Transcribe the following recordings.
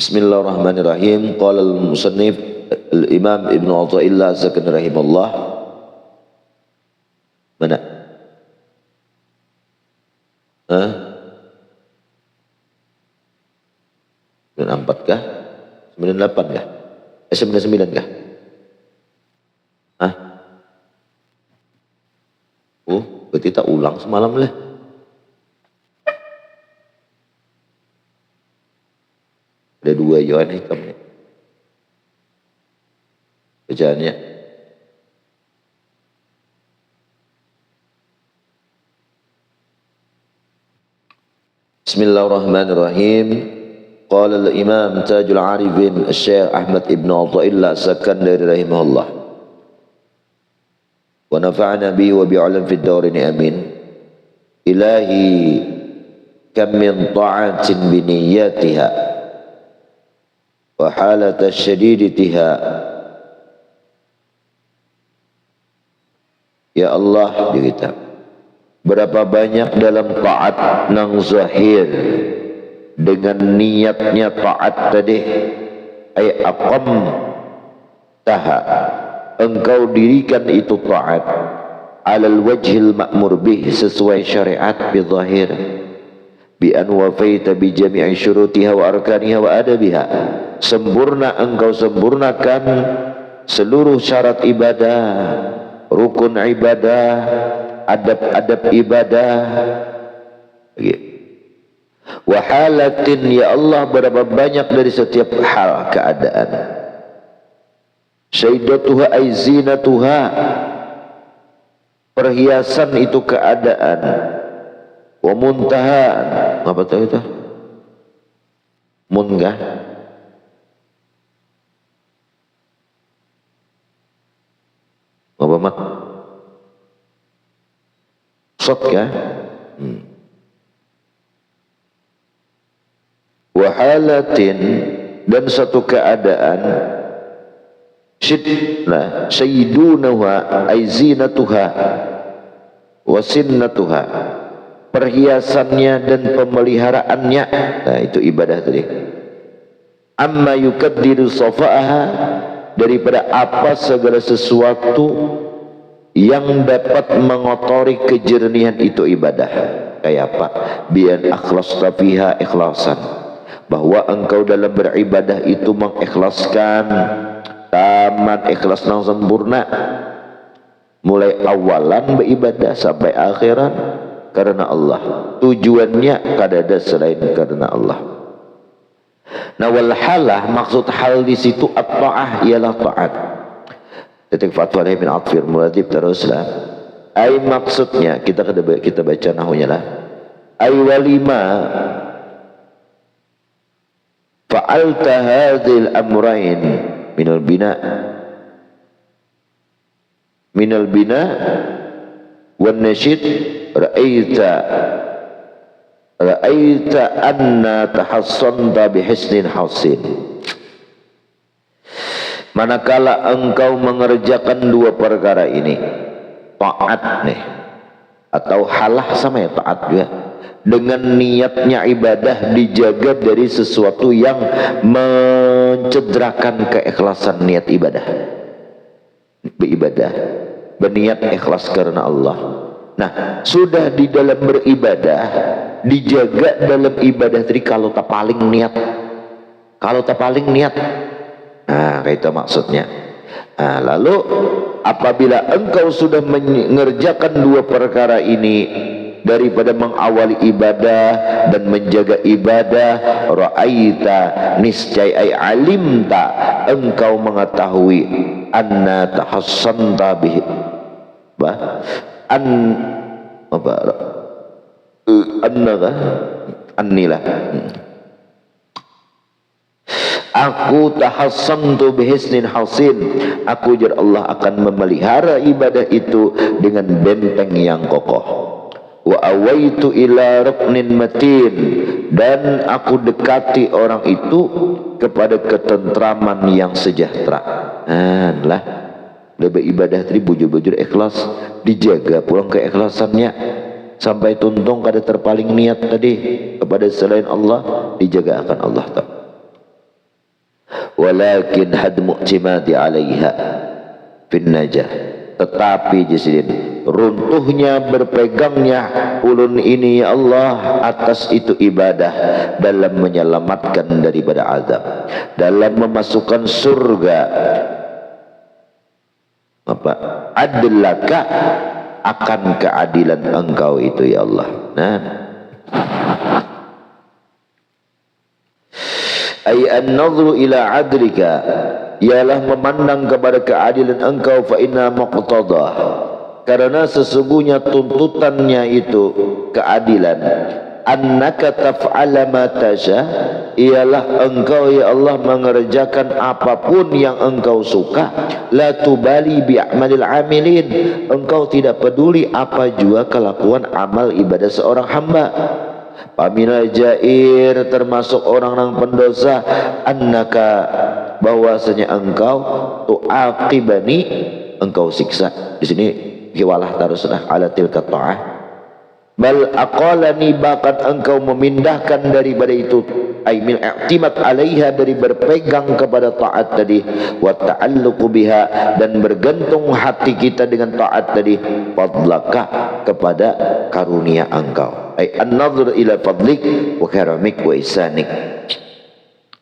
Bismillahirrahmanirrahim. Qala al-musannif al-Imam Ibnu Athaillah Zakani rahimahullah. Mana? Hah? 94 kah? 98 kah? 99 kah? Hah? Oh, berarti tak ulang semalam lah. Ada dua Yohan Hikam nih bacaannya. Bismillahirrahmanirrahim. Qala al-Imam Tajul Arifin Syekh Ahmad Ibn Athaillah Sakandari rahimahullah. Wa nafa'ana bihi wa bi'ulam fid dawrin amin. Ilahi kam min ta'atin biniyatiha wa halata syadiditiha. Ya Allah, dia kata, berapa banyak dalam taat nang zahir dengan niatnya taat tadi, ay aqam taha, engkau dirikan itu taat alal wajhil ma'mur bih, sesuai syariat bi zahir, bi an wafaita bi jami'i syurutiha wa arkaniha wa adabiha, sempurna engkau sempurnakan seluruh syarat ibadah, rukun ibadah, adab-adab ibadah. Wa halatin, ya Allah, berapa banyak dari setiap hal keadaan. Syaidatuha ay zinatuha, perhiasan itu keadaan. Wa muntaha, apa tahu itu? Munkah? Apa mak? Sot kah? Wahalatin, dan satu keadaan. Syidna sayyidunaha ay zinatuha wa sinnatuha, perhiasannya dan pemeliharaannya. Nah, itu ibadah tadi. Amma yukaddiru safa'aha, daripada apa segala sesuatu yang dapat mengotori kejernihan itu ibadah. Kayak apa? Bian akhlasta fiha ikhlasan, bahwa engkau dalam beribadah itu mengikhlaskan taman, ikhlas nang sempurna, mulai awalan beribadah sampai akhiran karena Allah, tujuannya kadada selain karena Allah. Nah, wal halah, maksud hal di situ at-ta'ah, ialah taat. Titik fatwa bin Atfir Muladib teruslah. Ai maksudnya kita baca nahunya lah. Ai walima fa'alta hadzal amrayn minal bina wan nasyid ra'aita anna tahassanta bihisnin hasin. Manakala engkau mengerjakan dua perkara ini, taat nih atau halah sama ya, taat juga, dengan niatnya ibadah, dijaga dari sesuatu yang mencederakan keikhlasan niat ibadah. Beribadah berniat ikhlas karena Allah. Nah, sudah di dalam beribadah, dijaga dalam ibadah tadi kalau tak paling niat. Nah, kayak itu maksudnya. Nah, lalu apabila engkau sudah mengerjakan dua perkara ini, daripada mengawali ibadah dan menjaga ibadah, ra'aita, niscaya alimta, engkau mengetahui, anna tahassanta bihi, annilah, aku tahassantu bihisnin hasin, aku jar Allah akan memelihara ibadah itu dengan benteng yang kokoh. Wa awaitu ila ruknin matin, dan aku dekati orang itu kepada ketentraman yang sejahtera. Lah, beribadah tadi bujur-bujur ikhlas, dijaga pulang keikhlasannya sampai tuntung kada terpaling niat tadi kepada selain Allah, dijaga akan Allah. walakin hadmu i'timadi 'alaiha fin najah, tetapi jisidin runtuhnya berpegangnya ulun ini ya Allah atas itu ibadah dalam menyelamatkan daripada azab, dalam memasukkan surga. Apa adlaka, akan keadilan engkau itu ya Allah. Nah, ay an-nadhru ila adlika, ialah memandang kepada keadilan engkau, fa inna muqtadah, karena sesungguhnya tuntutannya itu keadilan, annaka taf'ala ma tasha, ialah engkau ya Allah mengerjakan apapun yang engkau suka, la tubali bi'amalil amilin, engkau tidak peduli apa jua kelakuan amal ibadah seorang hamba. Pamina jair, termasuk orang yang pendosa, annaka, bahwasanya engkau tu'aqibani, engkau siksa. Di sini hiwalah teruslah ala tilka ta'ah, bal aqalani, bahkan engkau memindahkan daripada itu, ay min i'timad 'alaiha, dari berpegang kepada taat tadi, wa ta'alluqu biha, dan bergantung hati kita dengan taat tadi, fadlaka, kepada karunia engkau, ay an-nadhr ila fadlik wa karamik wa ihsanik.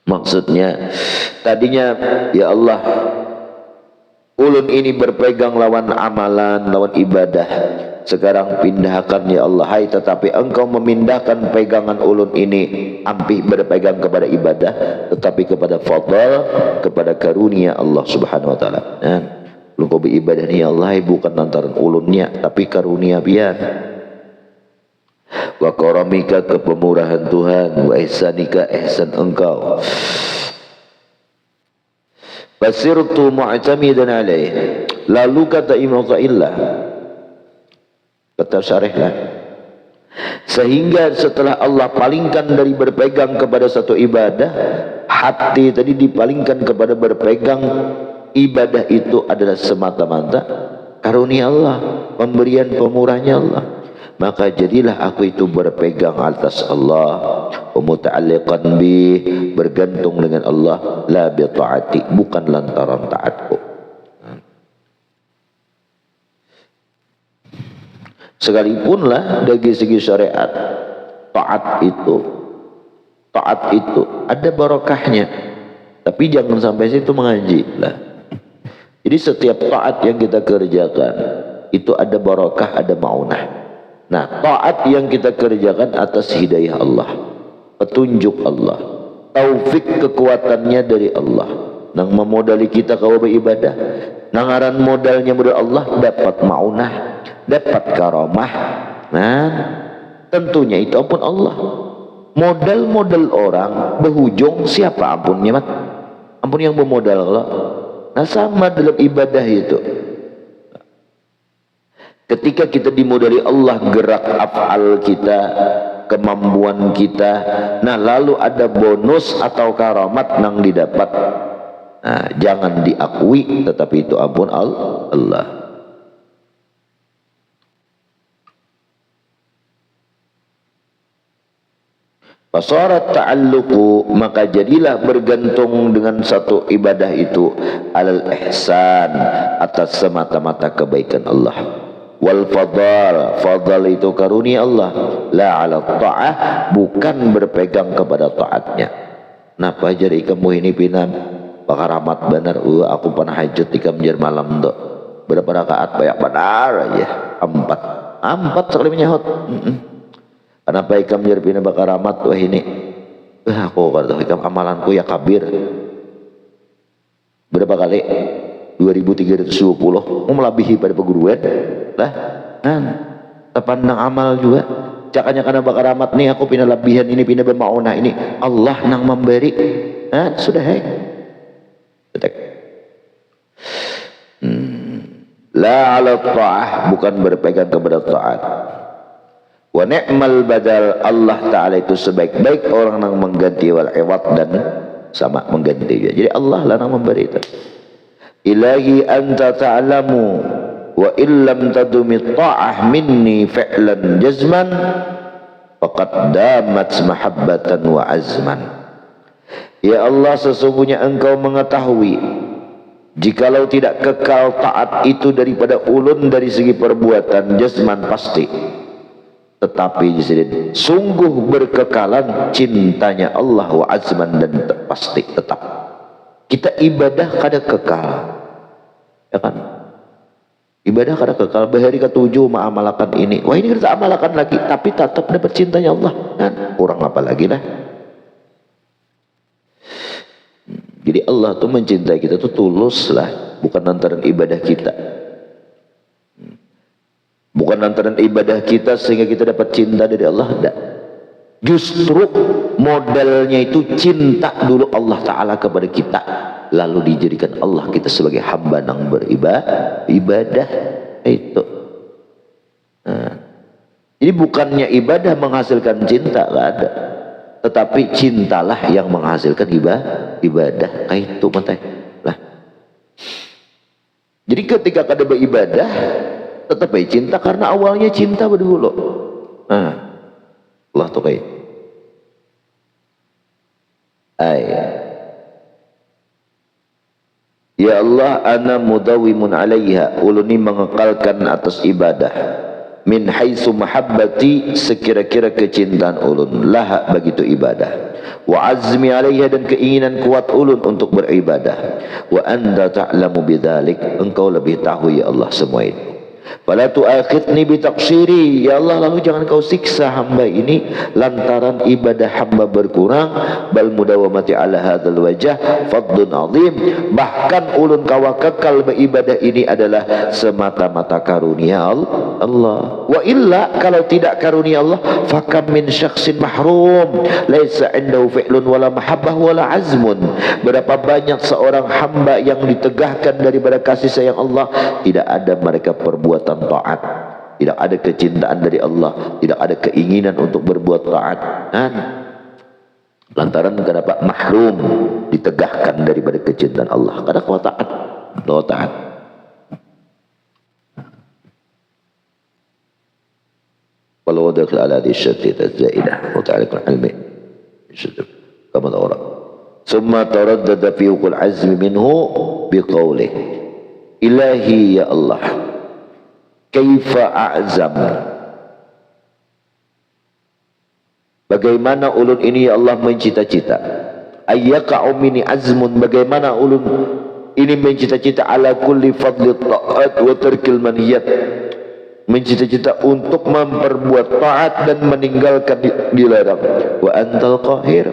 Maksudnya tadinya ya Allah ulun ini berpegang lawan amalan, lawan ibadah, sekarang pindahkan ya Allah, hai tetapi engkau memindahkan pegangan ulun ini, ampih berpegang kepada ibadah, tetapi kepada fadl, kepada karunia Allah subhanahu wa ta'ala. Lu kau beribadah ni ya Allah, bukan lantaran ulunnya, tapi karunia biar. Wa karamika, kepemurahan Tuhan, wa ihsanika, ihsan engkau. Fasirtu mu'tamidan alaih, lalu kata Imam Qaillah, kata syarihlah, sehingga setelah Allah palingkan dari berpegang kepada satu ibadah, hati tadi dipalingkan kepada berpegang ibadah itu adalah semata-mata karunia Allah, pemberian pemurahnya Allah. Maka jadilah aku itu berpegang atas Allah, muta'alliqan bih, bergantung dengan Allah, la bi ta'ati, bukan lantaran taatku. Sekalipunlah dari segi syariat, taat itu ada barokahnya, tapi jangan sampai situ mengaji lah. Jadi setiap taat yang kita kerjakan itu ada barokah, ada maunah. Nah, taat yang kita kerjakan atas hidayah Allah, petunjuk Allah, taufik kekuatannya dari Allah, nang memodali kita kau beribadah, nangaran modalnya modal Allah, dapat maunah, dapat karamah. Nah, tentunya itu ampun Allah. Modal-modal orang berhujung siapa ampunnya, mat? Ampun yang bermodal Allah. Nah, sama dalam ibadah itu. Ketika kita dimodali Allah, gerak af'al kita, kemampuan kita, nah lalu ada bonus atau karamat yang didapat. Nah, jangan diakui, tetapi itu ampun Allah. Fasarat ta'alluqu, maka jadilah bergantung dengan satu ibadah itu, alal ihsan, atas semata-mata kebaikan Allah. Wal fadal itu karunia Allah, la ala ta'ah, bukan berpegang kepada taatnya. Napa jadi kamu ini pinam pakaramat benar, aku pernah hajat di kamjar malam do, berapa rakaat banyak benar aja, empat sekali menyahut. Kenapa ikam jadi pinam pakaramat, wah ini aku kata ikam amalanku ya kabir, berapa kali 2320, mau melebihi pada perguruan lah. Terpandang amal juga, cakanya karena bakar amat nih aku pindah lebihan ini, pindah bermaunah ini, Allah nang memberi. Sudah la ala ta'ah, bukan berpegang kepada taat. Wa ni'mal badal, Allah Ta'ala itu sebaik-baik orang yang mengganti, wal iwad, dan sama mengganti juga. Jadi Allah lah yang memberi itu. Ilahi anta ta'lamu wa illam tadumi ta'ah minni fi'lan jazman faqad damat mahabbatan wa azman. Ya Allah, sesungguhnya Engkau mengetahui jikalau tidak kekal taat itu daripada ulun dari segi perbuatan jasman pasti, tetapi sungguh berkekalan cintanya Allah wa azman dan pasti tetap. Kita ibadah kada kekal, ya kan? Ibadah kada kekal. Bahari ke-7 mengamalkan ini, wah ini kita amalkan lagi, tapi tetap dapat cintanya Allah kan? Kurang apa lagi dah. Jadi Allah tuh mencintai kita tuh tulus lah, bukan lantaran ibadah kita, bukan lantaran ibadah kita sehingga kita dapat cinta dari Allah. Tidak. Justru modalnya itu cinta dulu Allah Ta'ala kepada kita, lalu dijadikan Allah kita sebagai hamba yang beribadah itu. Nah, jadi bukannya ibadah menghasilkan cinta, nggak ada, tetapi cintalah yang menghasilkan ibadah. Itu matanya lah. Jadi ketika kada beribadah tetap cinta, karena awalnya cinta berdulu. Nah, Allah tuh kayak ya Allah, ana mudawimun alaiha, uluni mengekalkan atas ibadah, min haitsu mahabbati, sekira-kira kecintaan ulun, laha begitu ibadah, wa azmi alaiha, dan keinginan kuat ulun untuk beribadah, wa anta ta'lamu bidzalik, engkau lebih tahu ya Allah semua itu. Fala tu'akhidni bitaqsiri, ya Allah, lalu jangan kau siksa hamba ini lantaran ibadah hamba berkurang. Bal mudawamati ala hadzal wajh fadlun azim, bahkan ulun kawa kekal beribadah ini adalah semata-mata karunia Allah. Wa illa, kalau tidak karunia Allah, fakam min syakhsin mahrum laisa indahu fi'lun wala mahabbah wala azmun. Berapa banyak seorang hamba yang ditegahkan daripada kasih sayang Allah, tidak ada mereka perbuatan taat, tidak ada kecintaan dari Allah, tidak ada keinginan untuk berbuat taat, lantaran kenapa? Mahrum, ditegahkan daripada kecintaan Allah. Kada kau taat, kau taat. Walau dakil ala di syatitat zaidah wa ta'alikul ilmi kama ta'ura summa taraddada fi uqul azmi minhu biqawlih ilahi ya Allah kaifa a'zam, bagaimana ulun ini ya Allah mencita-cita, ayyaka'u mini azmun, bagaimana ulun ini mencita-cita ala kulli fadli ta'at wa tarkil manhiyat, mencita-cita untuk memperbuat taat dan meninggalkan dilarang. Wa antal qahir,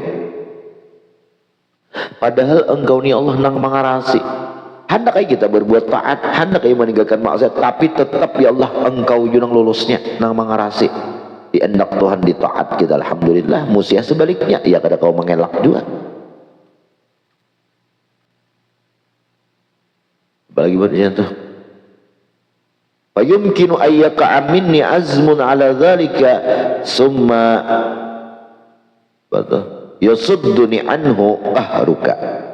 padahal engkau ni Allah nang mengarasi. Hendak kita berbuat taat, hendak meninggalkan maksiat, tapi tetap ya Allah engkau junang lulusnya nang mengarasi. Diendak Tuhan ditaat kita, alhamdulillah. Musia sebaliknya, ya kada kau mengelak juga. Apalagi buatnya tuh, fayumkinu ayyaka minni azmun ala dhalika summa yasudduni anhu qahruka.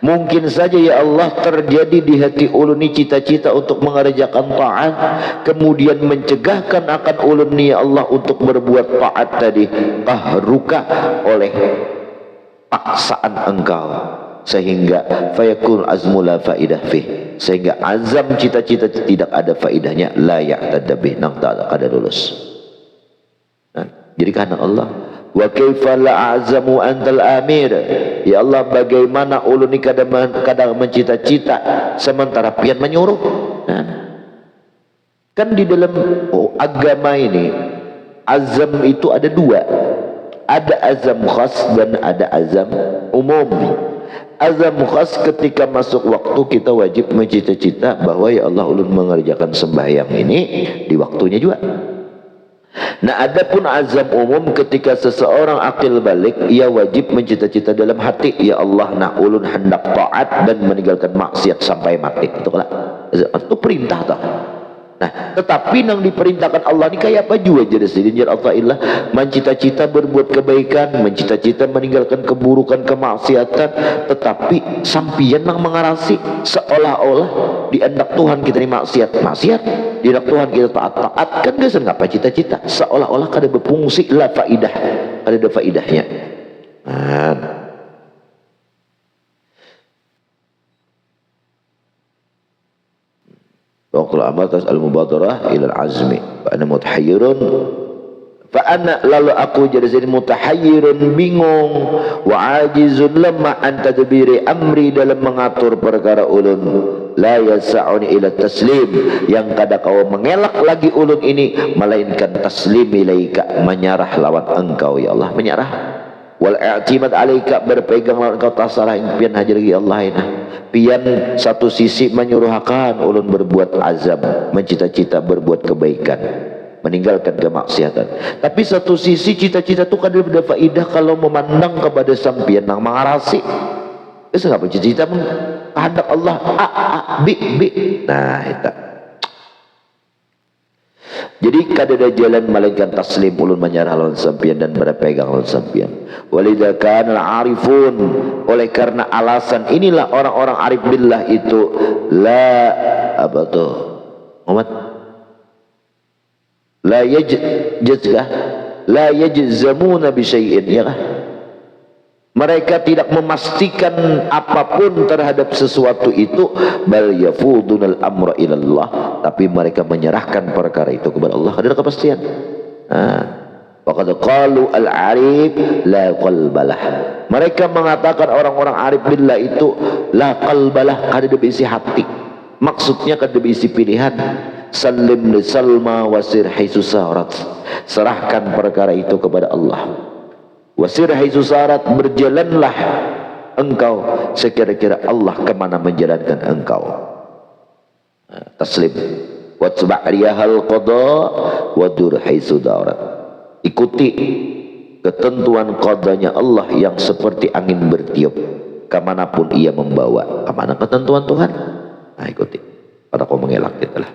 Mungkin saja ya Allah terjadi di hati ulun ni cita-cita untuk mengerjakan taat, kemudian mencegahkan akan ulun ni ya Allah untuk berbuat taat tadi, qahruka, oleh paksaan engkau, sehingga fayakun azmu la faidah fih, sehingga azam cita-cita tidak ada faidahnya, la ya'tadda bih, nang tak ada lulus. Nah, jadi karena Allah, wa kaifa la azamu antal amir, ya Allah bagaimana ulun ni kadang mencita-cita sementara pian menyuruh. Nah, kan di dalam agama ini azam itu ada dua, ada azam khas dan ada azam umum. Azam khas ketika masuk waktu kita wajib mencita-cita bahwa ya Allah ulun mengerjakan sembahyang ini di waktunya juga. Nah, adapun azam umum ketika seseorang akil balik, ia wajib mencita-cita dalam hati, ya Allah nak ulun hendak taat dan meninggalkan maksiat sampai mati. Itu perintah tau. Nah, tetapi yang diperintahkan Allah ini kayak apa juga jadi sedinjir Allah, mencita-cita berbuat kebaikan, mencita-cita meninggalkan keburukan, kemaksiatan, tetapi sampian yang mengarasi seolah-olah dihendak Tuhan kita ini maksiat, dihendak Tuhan kita taat, kan gak ngapa cita-cita, seolah-olah kada berfungsi lah faidah, kada ada faidahnya. Nah, Mubatul amatas al-mubadarah ila al-azmi. Fa ana mutahayyirun. Fa ana lalu aku jadi mutahayyirun, bingung, wa ajizun lemah an tadbiri amri, dalam mengatur perkara ulun. La yasa'uni ila taslim, yang kada kau mengelak lagi ulun ini melainkan taslim ilaika, menyerah lawan engkau ya Allah, menyerah. Wal i'timad alaika, berpegang lawan engkau, tasarah pian hajar ya Allah ina. Pian satu sisi menyuruhkan ulun berbuat azam, mencita-cita berbuat kebaikan, meninggalkan kemaksiatan. Tapi satu sisi cita-cita itu kada ada faidah kalau memandang kepada sampian nang mengarasi. Itu ngapa cita-cita kehendak Allah B. Nah, itu. Jadi kada ada jalan melainkan taslim, ulun menyerah lawan sampian dan berpegang lawan sampian. Walidha kana al-arifun, oleh karena alasan inilah orang-orang arif billah itu la apa tuh? Muhammad la yajzamuna bi syai'in, ya kah? Mereka tidak memastikan apapun terhadap sesuatu itu, bal yafudunal amra ilallah, tapi mereka menyerahkan perkara itu kepada Allah. Ada kepastian. Faqad qalu al-arif la qalbalah. Mereka mengatakan orang-orang arif billah itu la qalbalah, kada berisi hati. Maksudnya kada berisi pilihan. Salim li salma wasir haitsu sarat. Serahkan perkara itu kepada Allah. Wasir haitsu sarat, berjalanlah engkau sekira-kira Allah kemana menjalankan engkau. Taslim. Watba' riyahal qada wadur haitsu darat. Ikuti ketentuan qadanya Allah yang seperti angin bertiup kemanapun ia membawa. Kemana ketentuan Tuhan? Nah, ikuti. Pada kau mengelak itulah.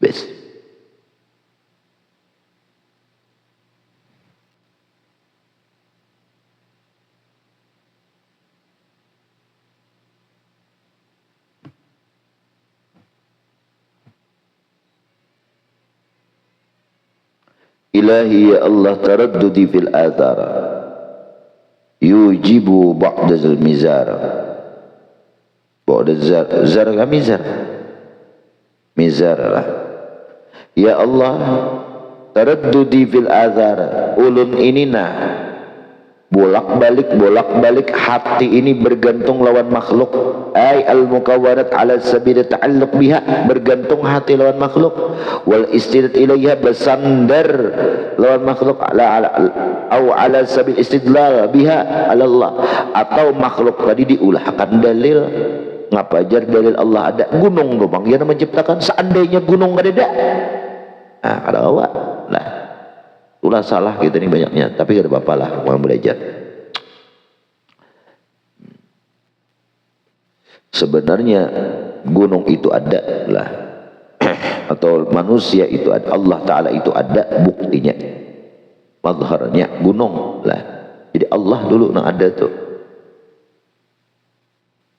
Best. Ilahi ya Allah, taraddudi fil athar yujibu ba'da zal mizar. Ba'da zar mizar. Mizar lah. Ya Allah, taraddudi fil athar, ulun ini nah bolak-balik hati ini bergantung lawan makhluk. Ay al-mukawwarat ala sabil ta'alluq biha, bergantung hati lawan makhluk. Wal istidad ilaiha, bersandar lawan makhluk, ala sabil istidlal biha ala Allah, atau makhluk tadi diulahkan dalil. Ngapa jar dalil Allah ada gunung doang yang menciptakan, seandainya gunung kada ada. Nah, kada awak. Nah, itulah salah kita ini banyaknya, tapi gak ada apa-apa lah, mau belajar. Sebenarnya gunung itu ada lah, atau manusia itu ada, Allah Ta'ala itu ada buktinya, mazharnya gunung lah. Jadi Allah dulu nang ada tuh.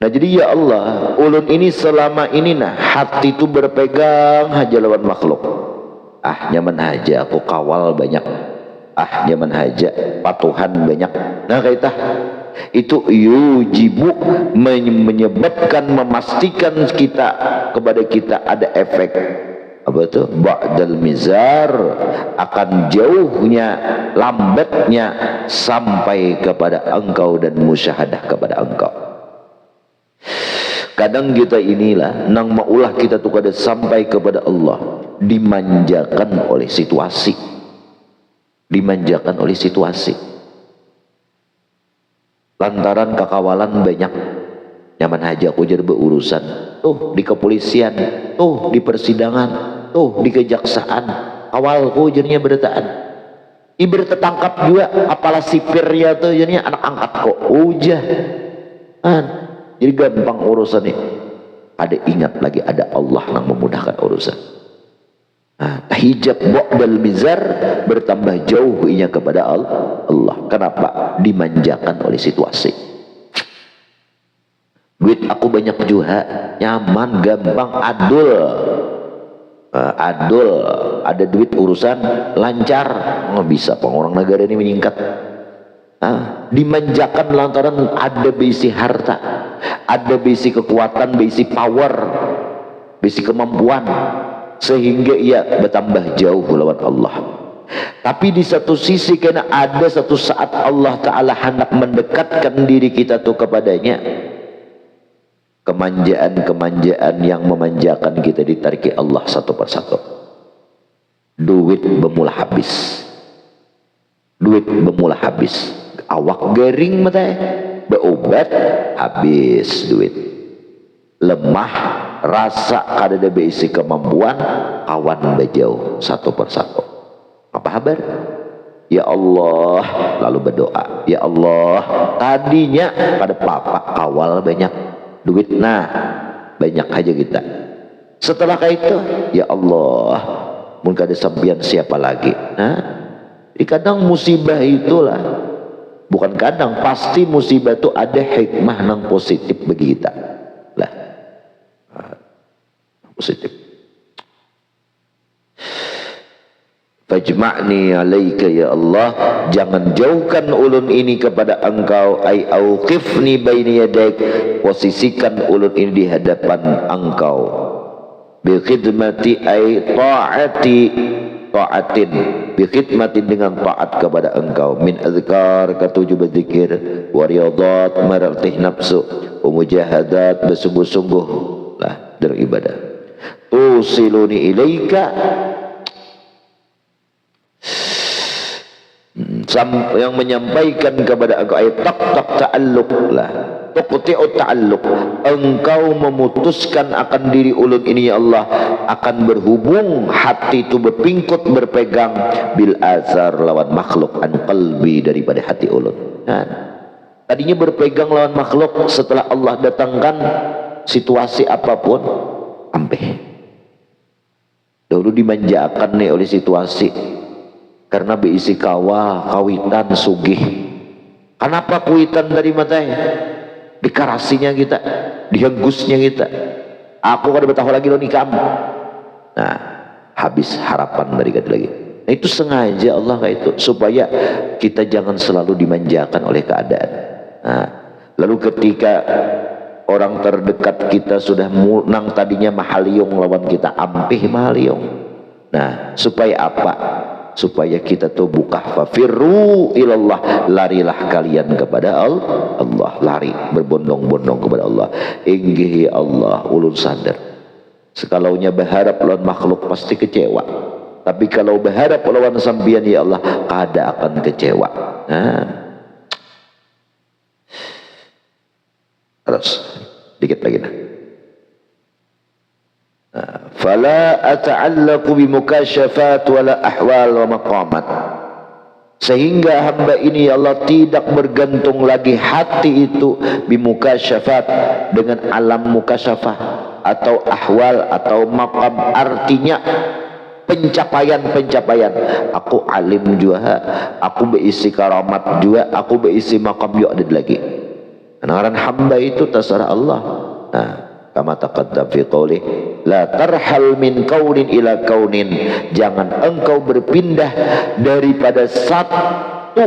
Nah jadi ya Allah, ulun ini selama ini nah hati itu berpegang haja lawan makhluk. Nyaman aja aku kawal banyak, nyaman aja patuhan banyak. Nah kaitah itu yujibu, menyebabkan, memastikan kita, kepada kita ada efek apa itu ba'dal mizar, akan jauhnya, lambatnya sampai kepada engkau dan musyahadah kepada engkau. Kadang kita inilah nang maulah kita tuh kada sampai kepada Allah, dimanjakan oleh situasi, dimanjakan oleh situasi, lantaran kekawalan banyak. Nyaman aja aku jadi berurusan tuh di kepolisian, tuh di persidangan, tuh di kejaksaan, awalku jadinya berdetaan, ibarat tertangkap juga, apalah sipirnya tuh jadinya anak angkat kok ujah. Jadi gampang urusan ini. Ada ingat lagi ada Allah yang memudahkan urusan. Hijab ba'dal mizar, bertambah jauh inya kepada Allah. Kenapa? Dimanjakan oleh situasi. Duit aku banyak juga, nyaman, gampang, adul. Adul, ada duit urusan lancar, nggak bisa orang negara ini meningkat. Dimanjakan lantaran ada bisi harta, ada bisi kekuatan, bisi power. bisi kemampuan, sehingga ia bertambah jauh lawan Allah. Tapi di satu sisi karena ada satu saat Allah Ta'ala hendak mendekatkan diri kita tuh kepadanya, kemanjaan-kemanjaan yang memanjakan kita ditariki Allah satu persatu. Duit bermula habis, duit bermula habis, awak garing mata, berobat habis duit, lemah rasa kada ada beisi kemampuan, kawan bejauh satu persatu. Apa kabar? Ya Allah, lalu berdoa, ya Allah, tadinya pada papa kawal banyak duit, nah banyak aja kita. Setelah itu, ya Allah, mungkin ada sampian siapa lagi? Nah, kadang musibah itulah, bukan kadang, pasti musibah itu ada hikmah yang positif bagi kita lah, positif. Fajma'ni alaika ya Allah, jangan jauhkan ulun ini kepada engkau, ay auqifni baini yadaik, posisikan ulun ini di hadapan engkau, bi khidmati ay ta'atin, bi khidmatin dengan taat kepada engkau, min azkar ketujuh berzikir, wa riyadat meratih nafsu, wa mujahadat bersungguh-sungguh lah beribadah, tusiluni ilaika yang menyampaikan kepada engkau, ayat tak ta'alluq lah, tuqti'u ta'alluq, engkau memutuskan akan diri ulun ini ya Allah, akan berhubung hati itu berpingkut berpegang bil azar lawan makhluk an qalbi, daripada hati ulun. Nah, tadinya berpegang lawan makhluk, setelah Allah datangkan situasi apapun ampeh, dahulu dimanjakan nih oleh situasi karena beisi kawitan sugih. Kenapa kuitan dari matanya? Dikarasinya kita, dihengusnya kita. Aku kada bertahu lagi lo nikah. Nah, habis harapan dari kita lagi. Nah, itu sengaja Allah kayak itu supaya kita jangan selalu dimanjakan oleh keadaan. Nah, lalu ketika orang terdekat kita sudah nang tadinya mahaliung lawan kita, ampih mahaliung. Nah, supaya apa? Supaya kita tuh buka, fafirru ilallah, larilah kalian kepada Allah, lari berbondong-bondong kepada Allah. Inggih Allah, ulun sadar sekalaunya berharap lawan makhluk pasti kecewa, tapi kalau berharap lawan sambian ya Allah kada akan kecewa. Nah, terus dikit lagi nah. Fala ata'allaqu bimukashafat wala ahwal wa maqamat, sehingga hamba ini ya Allah tidak bergantung lagi hati itu bimukashafat, dengan alam mukasyafah atau ahwal atau maqam, artinya pencapaian. Aku alim juga, aku berisi karamat juga, aku berisi maqam juga ada lagi. Karena hamba itu terserah Allah. Nah, kama taqaddam fi qouli la tarhal min kaunin ila kaunin, jangan engkau berpindah daripada satu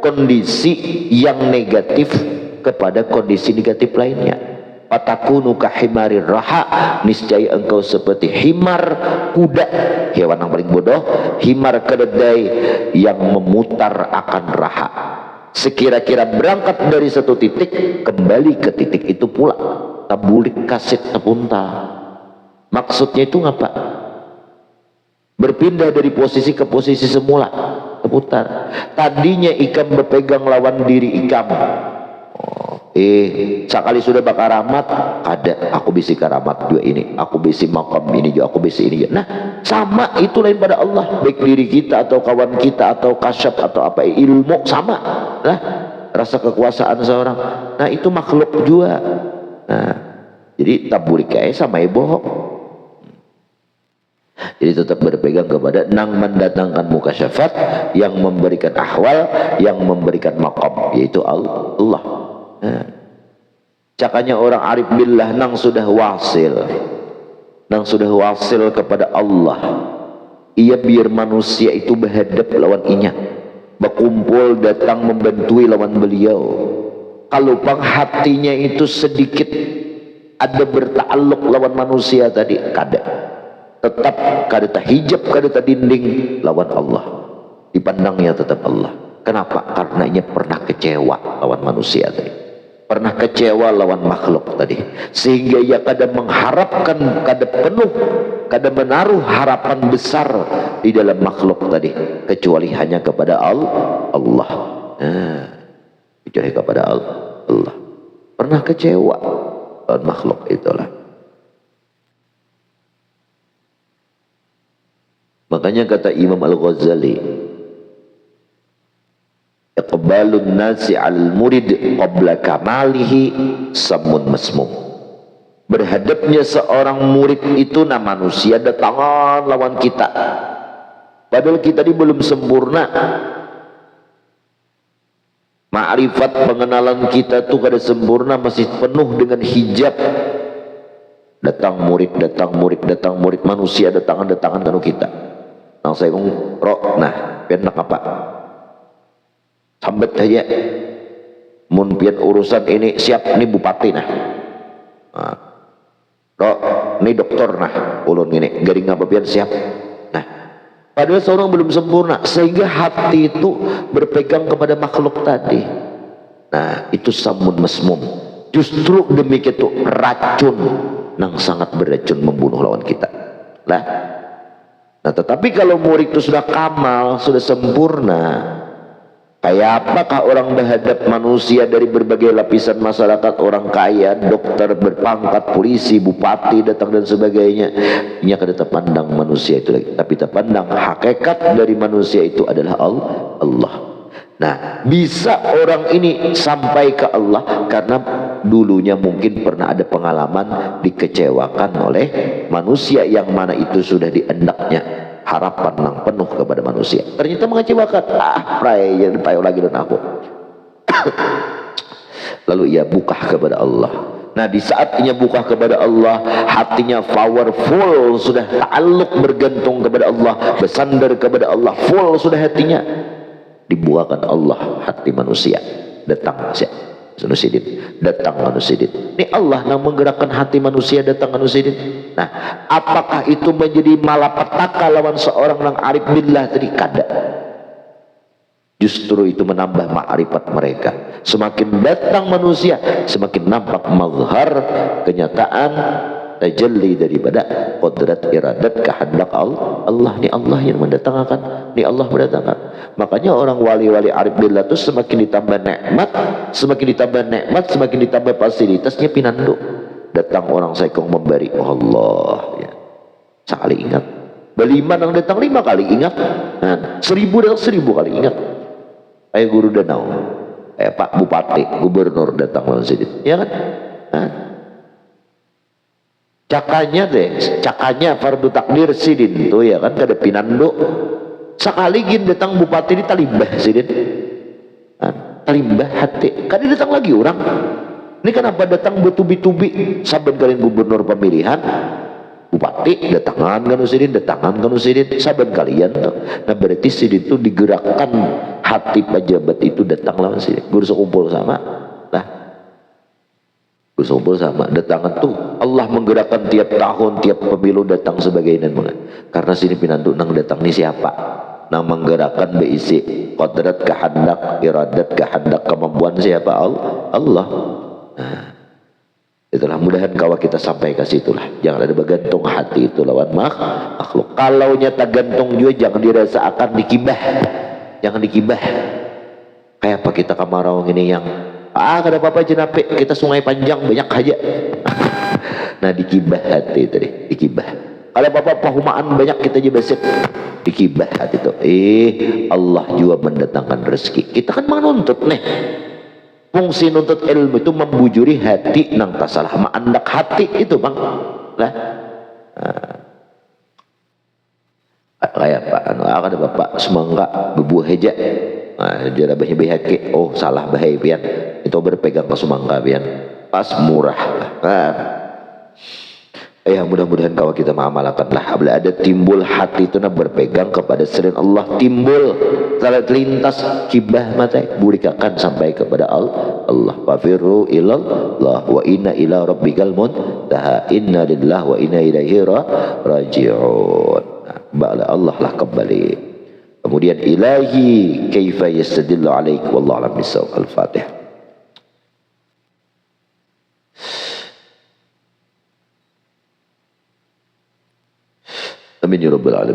kondisi yang negatif kepada kondisi negatif lainnya. Patakunu kahimarir raha, niscaya engkau seperti himar kuda, hewan yang paling bodoh, himar keledai yang memutar akan raha. Sekira-kira berangkat dari satu titik, kembali ke titik itu pula. Tabulik kaset tepunta. Maksudnya itu ngapa? Berpindah dari posisi ke posisi semula, terputar. Tadinya ikam berpegang lawan diri ikam. Sekali sudah bakar karamat, ada aku bisi karamat juga ini, aku bisi makam ini juga, aku bisi ini juga. Nah, sama itu lain pada Allah, baik diri kita atau kawan kita atau kasyaf atau apa, ilmu sama. Nah, rasa kekuasaan seorang. Nah, itu makhluk juga. Nah, jadi tabulik sama bohong. Jadi tetap berpegang kepada nang mendatangkan mukasyafat, yang memberikan ahwal, yang memberikan maqam, yaitu Allah. Nah, cakanya orang arif billah nang sudah wasil kepada Allah, ia biar manusia itu berhadap lawan inya, berkumpul datang membantui lawan beliau. Kalau pang hatinya itu sedikit ada berta'alluq lawan manusia tadi kada, tetap kada hijab, kada dinding lawan Allah, dipandangnya tetap Allah. Kenapa? Karena ia pernah kecewa lawan manusia tadi, pernah kecewa lawan makhluk tadi, sehingga ia kada mengharapkan, kada penuh, kada menaruh harapan besar di dalam makhluk tadi, kecuali hanya kepada Allah. Kecuali kepada Allah. Pernah kecewa lawan makhluk itulah. Makanya kata Imam Al-Ghazali, iqbalun nasi al-murid qabla kamalihi samun masmum. Berhadapnya seorang murid itu, nah manusia datangan lawan kita, padahal kita ini belum sempurna. Ma'rifat pengenalan kita tuh kada sempurna, masih penuh dengan hijab. Datang murid, manusia datangan kanu kita. Nang saya ngomong, "Rok, nah, pian nak apa?" Sambat aja. Mun pian urusan ini siap, ini bupati nah. Rok, ini dokter nah, ulun ini garing apa pian siap. Nah, padahal seorang belum sempurna, sehingga hati itu berpegang kepada makhluk tadi. Nah, itu samun masmum. Justru demikian itu racun yang sangat beracun, membunuh lawan kita. Nah, tetapi kalau murid itu sudah kamal, sudah sempurna, kayak apakah orang berhadap manusia dari berbagai lapisan masyarakat, orang kaya, dokter, berpangkat, polisi, bupati, datang dan sebagainya. Ini akan kita pandang manusia itu lagi, tapi kita pandang hakikat dari manusia itu adalah Allah. Nah, bisa orang ini sampai ke Allah karena dulunya mungkin pernah ada pengalaman dikecewakan oleh manusia, yang mana itu sudah dihendaknya harapan yang penuh kepada manusia, ternyata mengecewakan. Pray jangan payo lagi dan aku. Lalu ia buka kepada Allah. Nah, di saat ia buka kepada Allah, hatinya powerful, sudah ta'alluq, bergantung kepada Allah, bersandar kepada Allah, full sudah hatinya. Dibukakan Allah hati manusia, datang Sanusidin, datang Sanusidin. Ini Allah yang menggerakkan hati manusia, datang Sanusidin. Nah, apakah itu menjadi malapetaka lawan seorang yang arif billah tadi? Kada. Justru itu menambah ma'rifat mereka. Semakin datang manusia, semakin nampak mazhar, kenyataan, tajalli daripada qudrat, iradat, kehendak Allah. Ni Allah yang mendatangkan, ni Allah mendatangkan. Makanya orang wali-wali arif billah itu semakin ditambah nikmat, semakin ditambah fasilitasnya pinandu. Datang orang saikong memberi, Allah ya. Sekali ingat. Beliman yang datang 5 kali ingat. Nah, 1000 datang 1000 kali ingat. Kayak guru danau, kayak Pak Bupati, Gubernur datang masjid, ya kan? Nah, cakanya fardu takdir sidin tuh ya kan, kada pinando. Sekali gin datang bupati di talimbah sidin, talimbah hati, kada datang lagi orang. Ini kenapa datang bertubi-tubi? Saben kalian gubernur pemilihan, bupati datangan kan sidin, saben kalian tuh. Nah, berarti sidin itu digerakkan, hati pejabat itu datang lawan sidin. Guru sekumpul sama, datangan tuh Allah menggerakkan tiap tahun, tiap pemilu datang sebagai dan karena sini pinandu nang datang ni siapa? Nang menggerakkan beisi qadrat, kehendak, iradat, kehendak, kemampuan siapa? Allah. Nah, itulah mudahan kawa kita sampai ke situlah. Jangan ada bergantung hati itu lawan makhluk. Kalau nyata gantung juga jangan dirasakan dikibah. Jangan dikibah. Kayak apa kita kamarau ini yang kada apa-apa jenape, kita sungai panjang banyak aja. Nah, dikibah hati tadi, dikibah. Kalau apa-apa pahumaan banyak kita aja besit, dikibah hati itu. Allah juga mendatangkan rezeki. Kita kan menuntut nih. Fungsi nuntut ilmu itu membujuri hati nang tak salah, maandak hati itu bang. Lah, kayak Pak ada bapak semangka bebuah heja. Nah, dia ada bahaya-bahaya, oh salah bahaya pian, itu berpegang ke semangka pian, pas murah. Nah, Ya mudah-mudahan kalau kita mengamalkanlah apabila ada timbul hati itu berpegang kepada selain Allah, timbul terlintas kibah mata burikakan sampai kepada Allah. Fafiru ilallah wa inna ila rabbikal muntaha, inna lillahi wa inna ilaihi raji'un. Ba'ala Allah lah kembali. Kemudian ilahi kaifa yastadillu alaik wallahu a'lam bissawab. Al-Fatihah. Amin ya rabbal alamin.